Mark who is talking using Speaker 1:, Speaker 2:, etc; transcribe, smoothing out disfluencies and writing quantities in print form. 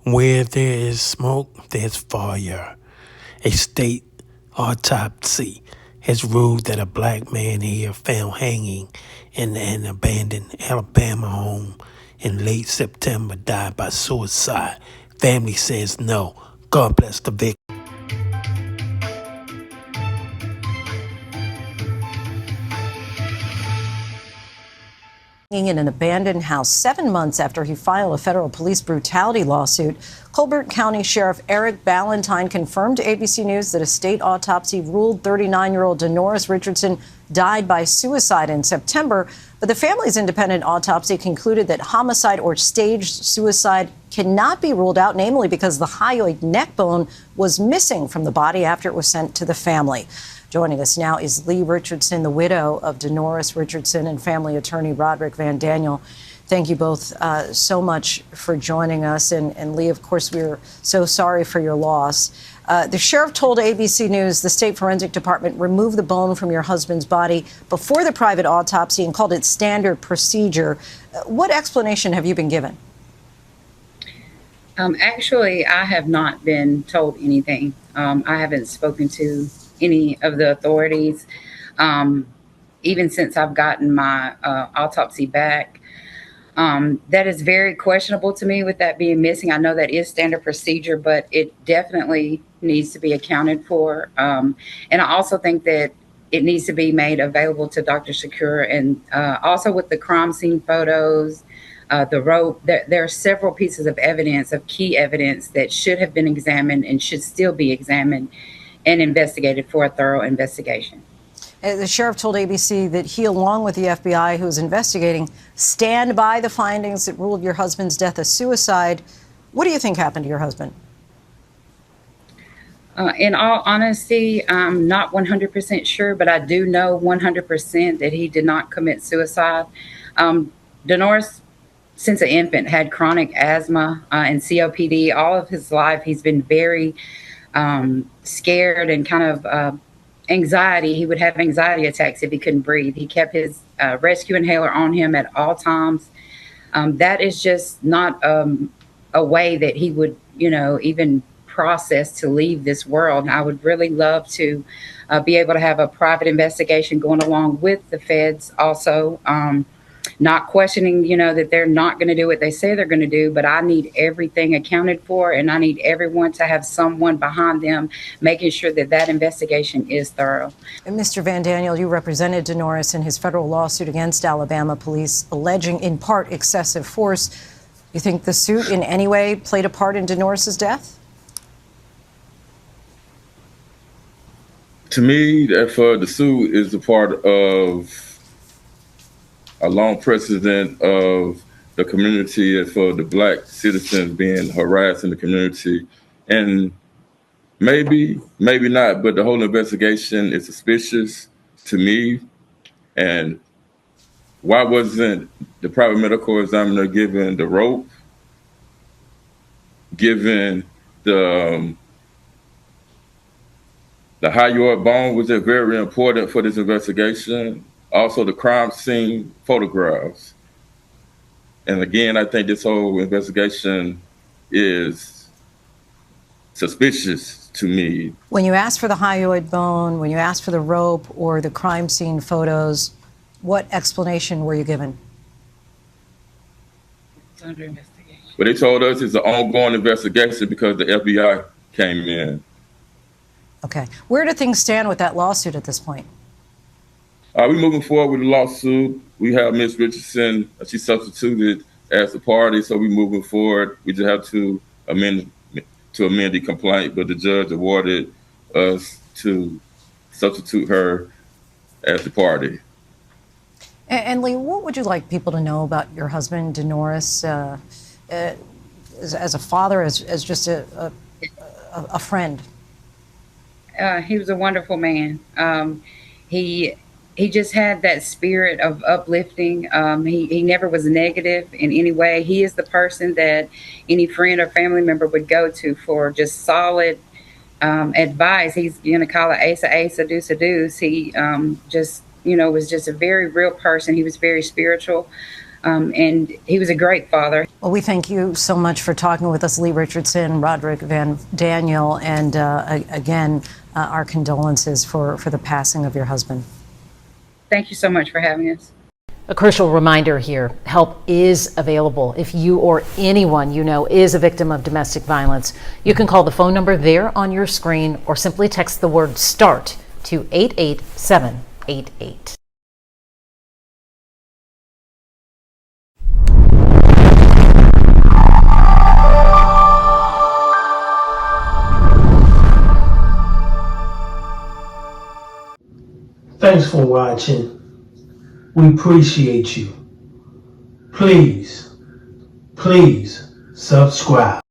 Speaker 1: Where there is smoke, there's fire. A state autopsy has ruled that a black man here found hanging in an abandoned Alabama home in late September died by suicide. Family says no. God bless the victim.
Speaker 2: In an abandoned house 7 months after he filed a federal police brutality lawsuit, Colbert County Sheriff Eric Ballantyne confirmed to ABC News that a state autopsy ruled 39-year-old Denoris Richardson died by suicide in September. But the family's independent autopsy concluded that homicide or staged suicide cannot be ruled out, namely because the hyoid neck bone was missing from the body after it was sent to the family. Joining us now is Lee Richardson, the widow of Denoris Richardson, and family attorney Roderick Van Daniel. Thank you both so much for joining us. And Lee, of course, we're so sorry for your loss. The sheriff told ABC News the state forensic department removed the bone from your husband's body before the private autopsy and called it standard procedure. What explanation have you been given?
Speaker 3: Actually, I have not been told anything. I haven't spoken to any of the authorities, even since I've gotten my autopsy back. That is very questionable to me with that being missing. I know that is standard procedure, but it definitely needs to be accounted for. And I also think that it needs to be made available to Dr. Shakur. And also with the crime scene photos, the rope, there are several pieces of evidence, of key evidence that should have been examined and should still be examined and investigated for a thorough investigation.
Speaker 2: The sheriff told ABC that he, along with the FBI, who's investigating, stand by the findings that ruled your husband's death a suicide. What do you think happened to your husband?
Speaker 3: In all honesty, I'm not 100% sure, but I do know 100% that he did not commit suicide. Denoris, since an infant, had chronic asthma and COPD. All of his life, he's been very scared and kind of anxiety. He would have anxiety attacks if he couldn't breathe. He kept his rescue inhaler on him at all times. That is just not a way that he would, even process to leave this world. And I would really love to be able to have a private investigation going along with the feds also. Not questioning, that they're not going to do what they say they're going to do, but I need everything accounted for, and I need everyone to have someone behind them making sure that that investigation is thorough.
Speaker 2: And Mr. Van Daniel, you represented Denoris in his federal lawsuit against Alabama police, alleging in part excessive force. You think the suit in any way played a part in Denoris's death?
Speaker 4: To me, the suit is a part of a long precedent of the community and for the black citizens being harassed in the community. And maybe not, but the whole investigation is suspicious to me. And why wasn't the private medical examiner given the rope, given the hyoid bone, which is very important for this investigation? Also, the crime scene photographs. And again, I think this whole investigation is suspicious to me.
Speaker 2: When you asked for the hyoid bone, when you asked for the rope or the crime scene photos, what explanation were you given?
Speaker 3: It's under investigation.
Speaker 4: But they told us it's an ongoing investigation because the FBI came in.
Speaker 2: Okay. Where do things stand with that lawsuit at this point?
Speaker 4: We're moving forward with the lawsuit. We have Ms. Richardson, she substituted as a party, so we're moving forward. We just have to amend the complaint, but the judge awarded us to substitute her as the party.
Speaker 2: And Lee, what would you like people to know about your husband, Denoris, as a father, as just a friend?
Speaker 3: He was a wonderful man. He just had that spirit of uplifting. He never was negative in any way. He is the person that any friend or family member would go to for just solid advice. He's going to call it ace a ace, a deuce a deuce. He was just a very real person. He was very spiritual. And he was a great father.
Speaker 2: Well, we thank you so much for talking with us, Lee Richardson, Roderick Van Daniel, and again, our condolences for the passing of your husband.
Speaker 3: Thank you so much for having us.
Speaker 5: A crucial reminder here, help is available. If you or anyone you know is a victim of domestic violence, you can call the phone number there on your screen or simply text the word START to 88788.
Speaker 1: Thanks for watching. We appreciate you. Please subscribe.